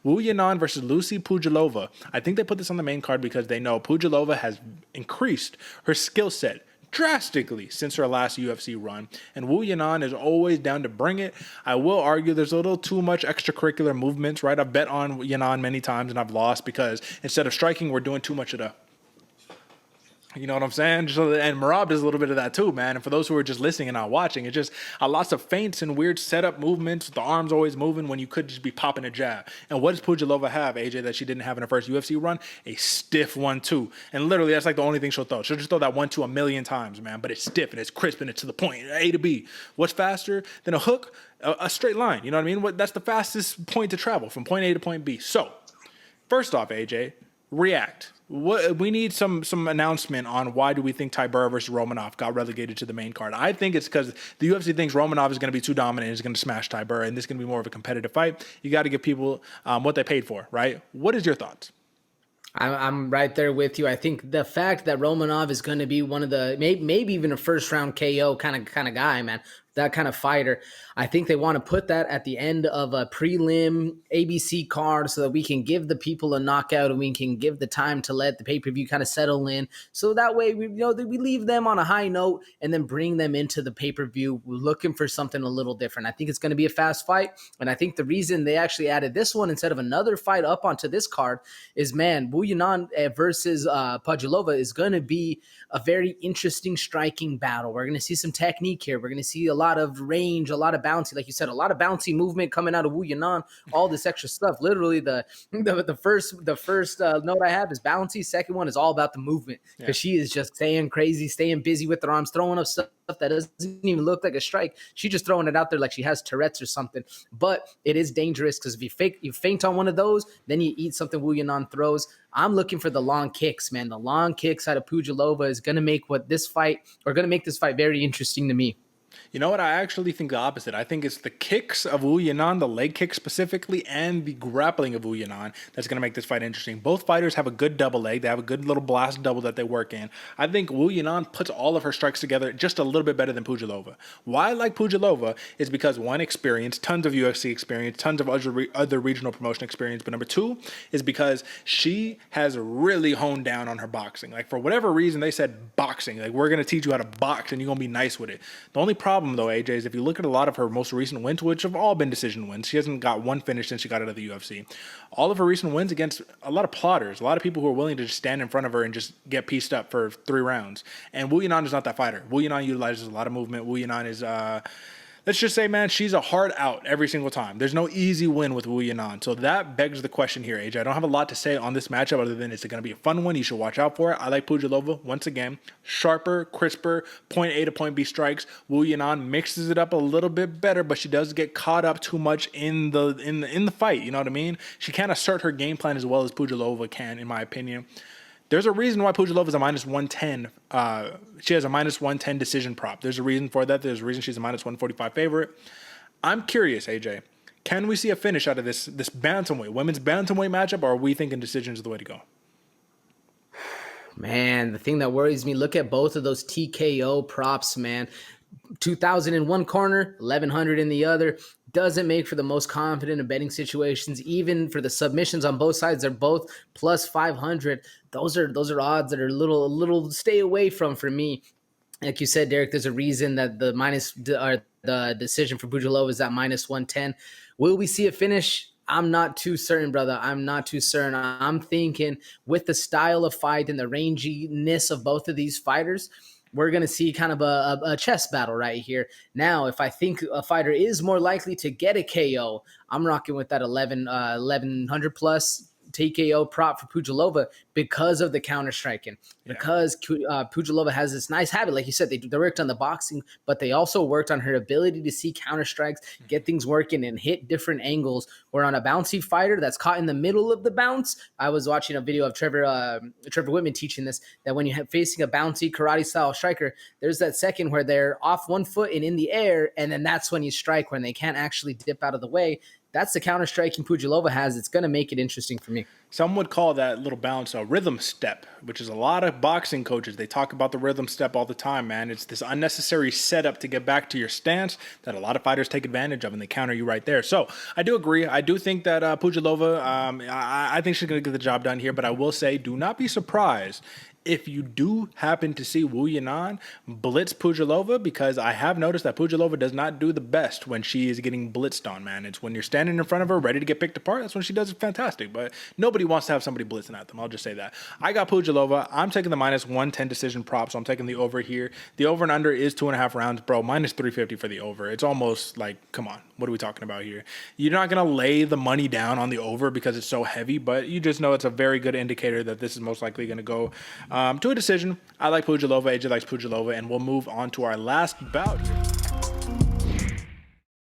Wu Yanan versus Lucie Pudilová. I think they put this on the main card because they know Pudilová has increased her skill set drastically since her last UFC run, and Wu Yanan is always down to bring it. I will argue there's a little too much extracurricular movements, right? I've bet on Yanan many times and I've lost because instead of striking, we're doing too much of the, you know what I'm saying? And Marab does a little bit of that too, man. And for those who are just listening and not watching, it's just lots of feints and weird setup movements. The arms always moving when you could just be popping a jab. And what does Pudilová have, AJ, that she didn't have in her first UFC run? A stiff 1-2. And literally, that's like the only thing she'll throw. She'll just throw that 1-2 a million times, man. But it's stiff and it's crisp and it's to the point, A to B. What's faster than a hook? A straight line. You know what I mean? That's the fastest point to travel from point A to point B. So, first off, AJ, react. We need some announcement on why do we think Tybura versus Romanov got relegated to the main card. I think it's because the UFC thinks Romanov is going to be too dominant and is going to smash Tybura, and this is going to be more of a competitive fight. You got to give people what they paid for, right? What is your thoughts? I'm right there with you. I think the fact that Romanov is going to be one of the maybe even a first round KO kind of guy, man, that kind of fighter. I think they want to put that at the end of a prelim ABC card so that we can give the people a knockout and we can give the time to let the pay-per-view kind of settle in. So that way we leave them on a high note and then bring them into the pay-per-view. We're looking for something a little different. I think it's going to be a fast fight. And I think the reason they actually added this one instead of another fight up onto this card is, man, Wu Yanan versus Pudilová is going to be a very interesting striking battle. We're going to see some technique here. We're going to see a lot of range, a lot of bouncy, like you said, a lot of bouncy movement coming out of Wu Yanan, all this extra stuff. Literally, the first note I have is bouncy. Second one is all about the movement because she is just staying crazy, staying busy with her arms, throwing up stuff that doesn't even look like a strike. She's just throwing it out there like she has Tourette's or something. But it is dangerous because if you faint on one of those, then you eat something Wu Yanan throws. I'm looking for the long kicks, man. The long kicks out of Pudilová is going to make this fight very interesting to me. You know what? I actually think the opposite. I think it's the kicks of Wu Yanan, the leg kicks specifically, and the grappling of Wu Yanan that's going to make this fight interesting. Both fighters have a good double leg. They have a good little blast double that they work in. I think Wu Yanan puts all of her strikes together just a little bit better than Pudilová. Why I like Pudilová is because, one, experience, tons of UFC experience, tons of other regional promotion experience. But number two is because she has really honed down on her boxing. Like, for whatever reason, they said boxing. Like, we're going to teach you how to box and you're going to be nice with it. The only problem, though, AJ, is if you look at a lot of her most recent wins, which have all been decision wins, she hasn't got one finish since she got out of the UFC. All of her recent wins against a lot of plotters, a lot of people who are willing to just stand in front of her and just get pieced up for 3 rounds. And Wu Yanan is not that fighter. Wu Yanan utilizes a lot of movement. Wu Yanan is let's just say, man, she's a hard out every single time. There's no easy win with Wu Yanan. So that begs the question here, AJ. I don't have a lot to say on this matchup other than it's going to be a fun one. You should watch out for it. I like Pudilová, once again. Sharper, crisper, point A to point B strikes. Wu Yanan mixes it up a little bit better, but she does get caught up too much in the fight. You know what I mean? She can't assert her game plan as well as Pudilová can, in my opinion. There's a reason why Pudilová is a minus 110. She has a minus 110 decision prop. There's a reason for that. There's a reason she's a minus 145 favorite. I'm curious, AJ. Can we see a finish out of this bantamweight, women's bantamweight matchup, or are we thinking decisions is the way to go? Man, the thing that worries me, look at both of those TKO props, man. 2,000 in one corner, 1,100 in the other. Doesn't make for the most confident in betting situations. Even for the submissions on both sides, they're both plus 500. Those are odds that are a little stay away from for me. Like you said, Derek, there's a reason that the decision for Pudilová is at minus 110. Will we see a finish? I'm not too certain, brother. I'm not too certain. I'm thinking with the style of fight and the ranginess of both of these fighters, we're going to see kind of a chess battle right here. Now, if I think a fighter is more likely to get a KO, I'm rocking with that 1,100 plus TKO prop for Pudilová because of the counter striking. Because Pudilová has this nice habit, like you said, they worked on the boxing, but they also worked on her ability to see counter strikes, get things working, and hit different angles. Where on a bouncy fighter that's caught in the middle of the bounce, I was watching a video of Trevor Whitman teaching this, that when you're facing a bouncy karate style striker, there's that second where they're off one foot and in the air, and then that's when you strike, when they can't actually dip out of the way. That's the counter striking Pudilová has. It's going to make it interesting for me. Some would call that little bounce a rhythm step, which is a lot of boxing coaches. They talk about the rhythm step all the time, man. It's this unnecessary setup to get back to your stance that a lot of fighters take advantage of, and they counter you right there. So I do agree. I do think that Pudilová, I think she's going to get the job done here, but I will say do not be surprised if you do happen to see Wu Yanan blitz Pudilová, because I have noticed that Pudilová does not do the best when she is getting blitzed on, man. It's when you're standing in front of her ready to get picked apart, that's when she does it fantastic. But nobody wants to have somebody blitzing at them. I'll just say that. I got Pudilová. I'm taking the minus 110 decision prop, so I'm taking the over here. The over and under is 2.5 rounds. Bro, minus 350 for the over. It's almost like, come on, what are we talking about here? You're not going to lay the money down on the over because it's so heavy, but you just know it's a very good indicator that this is most likely going to go to a decision. I like Pudilová. AJ likes Pudilová, and we'll move on to our last bout here.